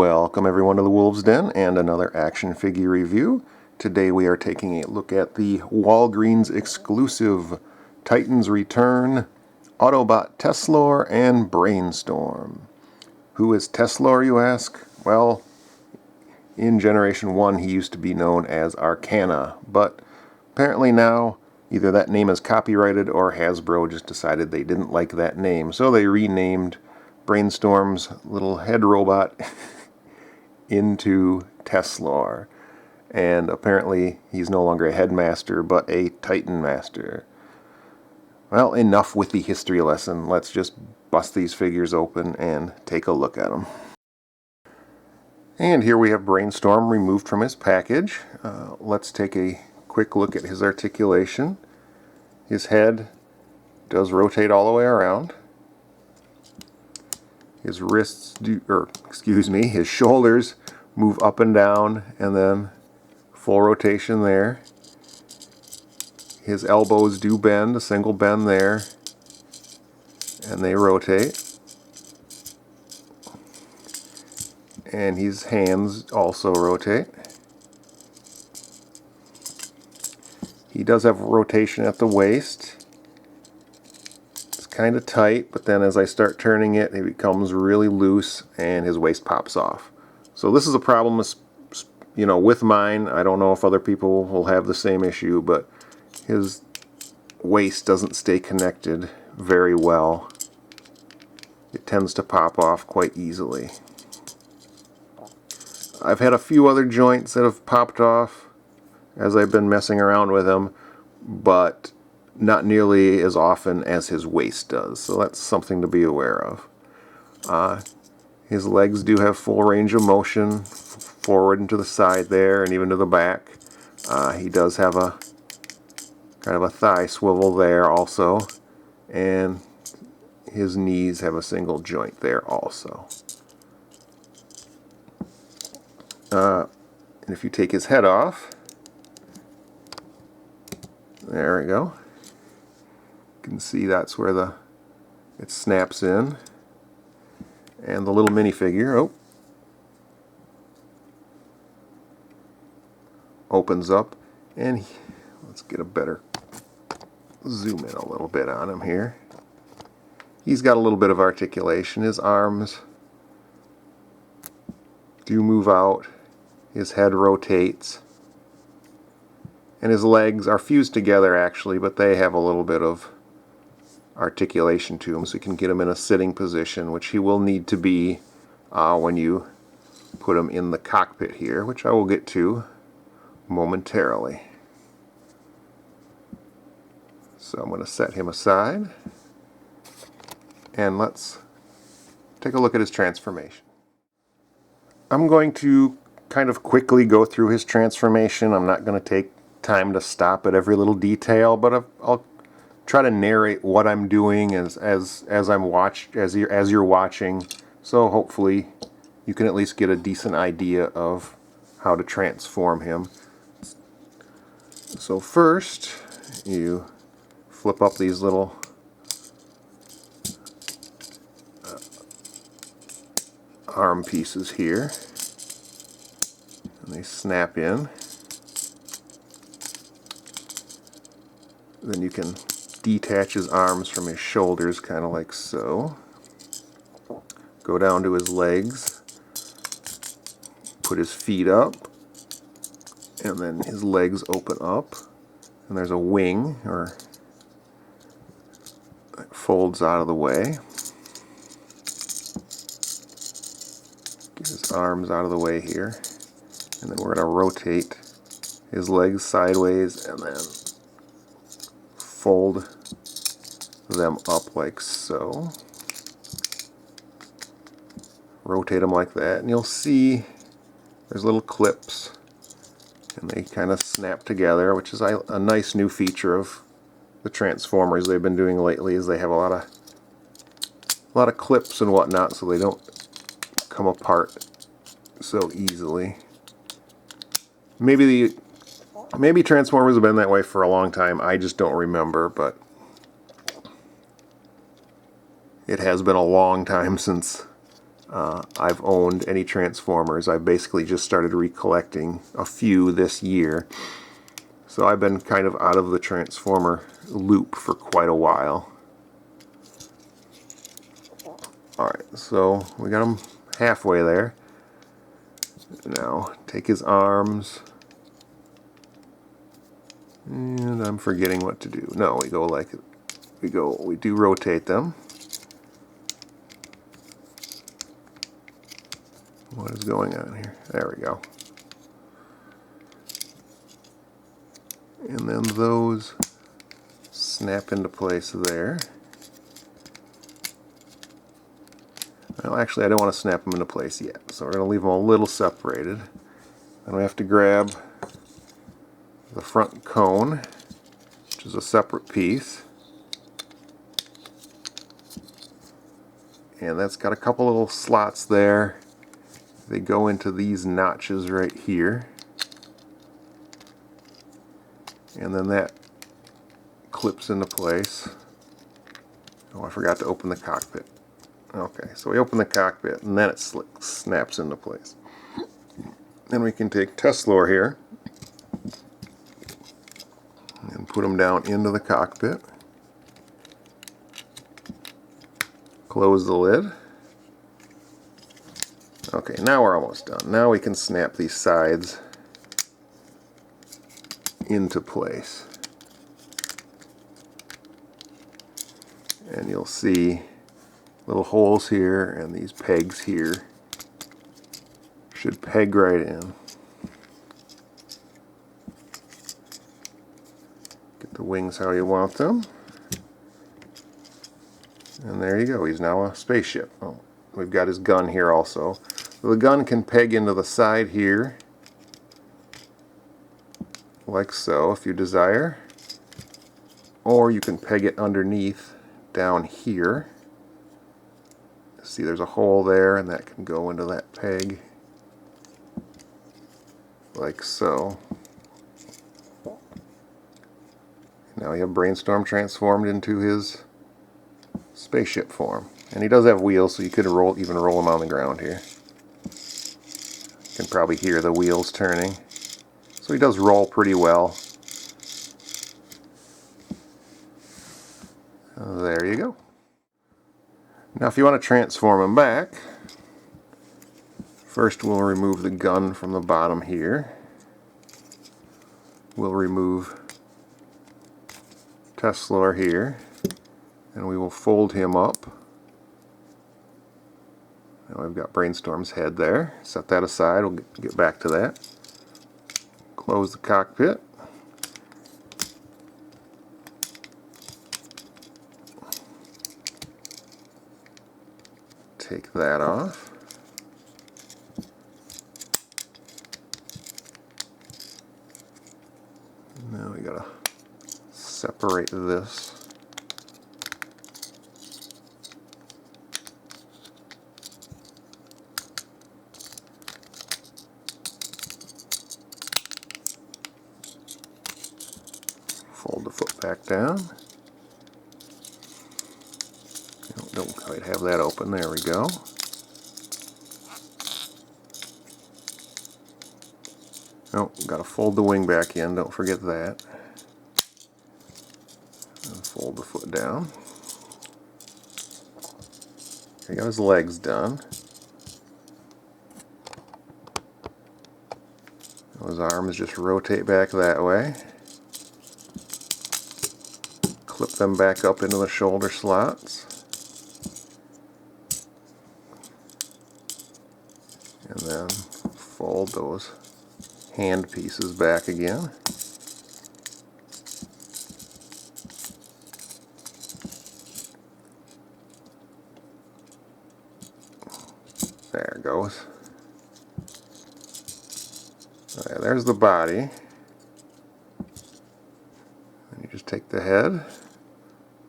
Welcome everyone to the Wolves Den and another action figure review. Today we are taking a look at the Walgreens exclusive Titans Return, Autobot Teslor, and Brainstorm. Who is Teslor, you ask? Well, in Generation 1 he used to be known as Arcana, but apparently now either that name is copyrighted or Hasbro just decided they didn't like that name, so they renamed Brainstorm's little head robot into Teslor. And apparently he's no longer a headmaster, but a Titan Master. Well, enough with the history lesson. Let's just bust these figures open and take a look at them. And here we have Brainstorm removed from his package. Let's take a quick look at his articulation. His head does rotate all the way around. His wrists his shoulders move up and down, and then full rotation there. His elbows do bend, a single bend there, and they rotate. And his hands also rotate. He does have rotation at the waist. Kind of tight, but then as I start turning it, it becomes really loose and his waist pops off. So this is a problem, with mine. I don't know if other people will have the same issue, but his waist doesn't stay connected very well. It tends to pop off quite easily. I've had a few other joints that have popped off as I've been messing around with him, but not nearly as often as his waist does, so that's something to be aware of. His legs do have full range of motion, forward and to the side there, and even to the back. He does have a kind of a thigh swivel there also, and his knees have a single joint there also. And if you take his head off, there we go. You can see that's where it snaps in, and the little minifigure opens up, and let's get a better zoom in a little bit on him here. He's got a little bit of articulation. His arms do move out, his head rotates, and his legs are fused together actually, but they have a little bit of articulation to him, so you can get him in a sitting position, which he will need to be when you put him in the cockpit here, which I will get to momentarily. So I'm going to set him aside, and let's take a look at his transformation. I'm going to kind of quickly go through his transformation. I'm not going to take time to stop at every little detail, but I'll try to narrate what I'm doing as you're watching, so hopefully you can at least get a decent idea of how to transform him. So first, you flip up these little arm pieces here, and they snap in. Then you can detach his arms from his shoulders, kind of like so. Go down to his legs, put his feet up, and then his legs open up, and there's a wing, or it folds out of the way. Get his arms out of the way here, and then we're going to rotate his legs sideways and then fold them up like so. Rotate them like that, and you'll see there's little clips, and they kind of snap together, which is a nice new feature of the Transformers they've been doing lately, is they have a lot of clips and whatnot, so they don't come apart so easily. Maybe Transformers have been that way for a long time. I just don't remember, but it has been a long time since I've owned any Transformers. I've basically just started recollecting a few this year. So I've been kind of out of the Transformer loop for quite a while. Alright, so we got him halfway there. Now, take his arms. And I'm forgetting what to do. No, we go like we do rotate them. What is going on here? There we go. And then those snap into place there. Well, actually, I don't want to snap them into place yet, so we're going to leave them a little separated. Then we have to grab the front cone, which is a separate piece. And that's got a couple little slots there. They go into these notches right here. And then that clips into place. Oh, I forgot to open the cockpit. Okay, so we open the cockpit and then it snaps into place. Then we can take Teslor here and put him down into the cockpit. Close the lid. Okay, now we're almost done. Now we can snap these sides into place. And you'll see little holes here and these pegs here should peg right in. Get the wings how you want them. And there you go, he's now a spaceship. Oh, we've got his gun here also. So the gun can peg into the side here, like so, if you desire. Or you can peg it underneath down here. See, there's a hole there, and that can go into that peg, like so. Now you have Brainstorm transformed into his spaceship form. And he does have wheels, so you could even roll him on the ground here. You can probably hear the wheels turning. So he does roll pretty well. There you go. Now if you want to transform him back, first we'll remove the gun from the bottom here. We'll remove Teslor here, and we will fold him up. Now we've got Brainstorm's head there. Set that aside, we'll get back to that. Close the cockpit. Take that off. Now we gotta separate this. Fold the foot back down. Don't quite have that open. There we go. Oh, gotta fold the wing back in. Don't forget that. And fold the foot down. He got his legs done. His arms just rotate back that way. Clip them back up into the shoulder slots. And then fold those hand pieces back again. There it goes. Okay, there's the body. And you just take the head,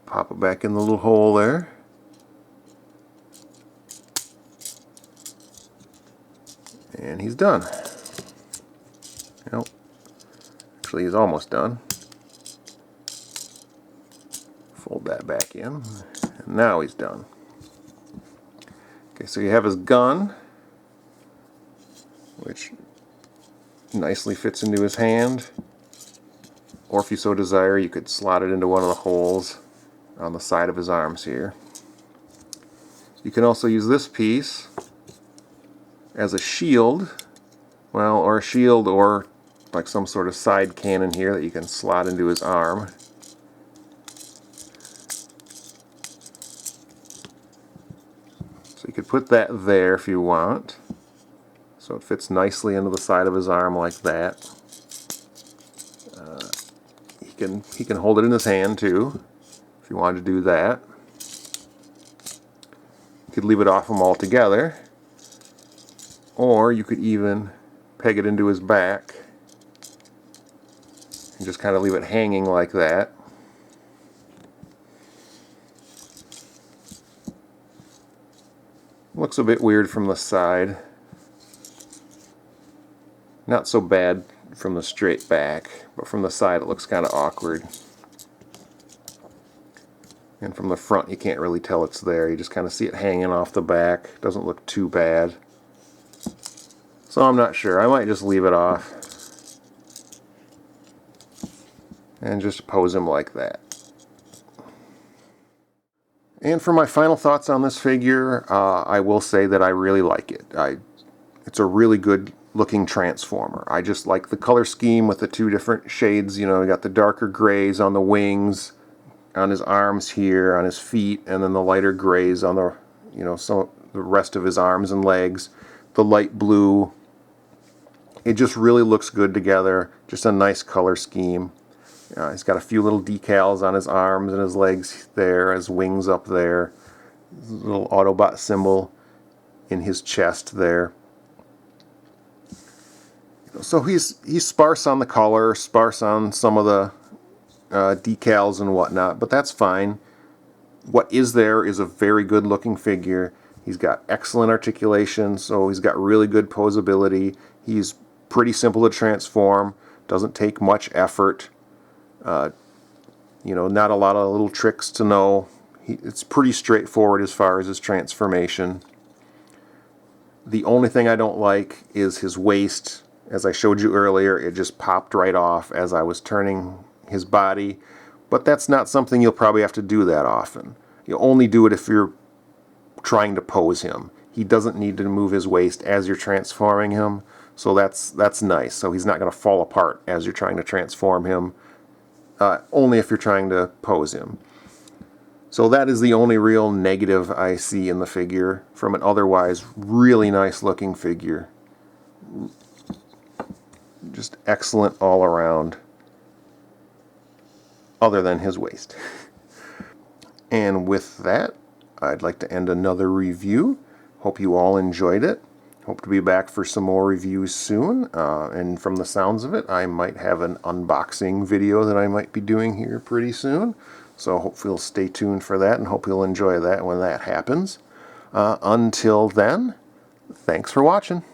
pop it back in the little hole there. And he's done. Nope. Actually, he's almost done. Fold that back in. And now he's done. Okay, so you have his gun, which nicely fits into his hand. Or if you so desire, you could slot it into one of the holes on the side of his arms here. You can also use this piece as a shield, well, or a shield or like some sort of side cannon here that you can slot into his arm. So you could put that there if you want. So it fits nicely into the side of his arm like that. He can hold it in his hand too, if you wanted to do that. You could leave it off him altogether, or you could even peg it into his back and just kind of leave it hanging like that. Looks a bit weird from the side. Not so bad from the straight back, but from the side it looks kind of awkward. And from the front you can't really tell it's there. You just kind of see it hanging off the back. Doesn't look too bad. So I'm not sure. I might just leave it off and just pose him like that. And for my final thoughts on this figure, I will say that I really like it. It's a really good looking transformer. I just like the color scheme with the two different shades. You know, you got the darker grays on the wings, on his arms here, on his feet, and then the lighter grays on the, you know, so the rest of his arms and legs. The light blue. It just really looks good together. Just a nice color scheme. He's got a few little decals on his arms and his legs there, his wings up there. Little Autobot symbol in his chest there. So he's sparse on the color, sparse on some of the decals and whatnot, but that's fine. What is there is a very good looking figure. He's got excellent articulation, so he's got really good posability. He's pretty simple to transform, doesn't take much effort. You know, not a lot of little tricks to know. It's pretty straightforward as far as his transformation. The only thing I don't like is his waist. As I showed you earlier, it just popped right off as I was turning his body. But that's not something you'll probably have to do that often. You'll only do it if you're trying to pose him. He doesn't need to move his waist as you're transforming him, so that's nice. So he's not going to fall apart as you're trying to transform him, only if you're trying to pose him. So that is the only real negative I see in the figure from an otherwise really nice looking figure. Just excellent all around, other than his waist. And with that, I'd like to end another review. Hope you all enjoyed it. Hope to be back for some more reviews soon. And from the sounds of it, I might have an unboxing video that I might be doing here pretty soon. So hopefully you'll stay tuned for that and hope you'll enjoy that when that happens. Until then, thanks for watching.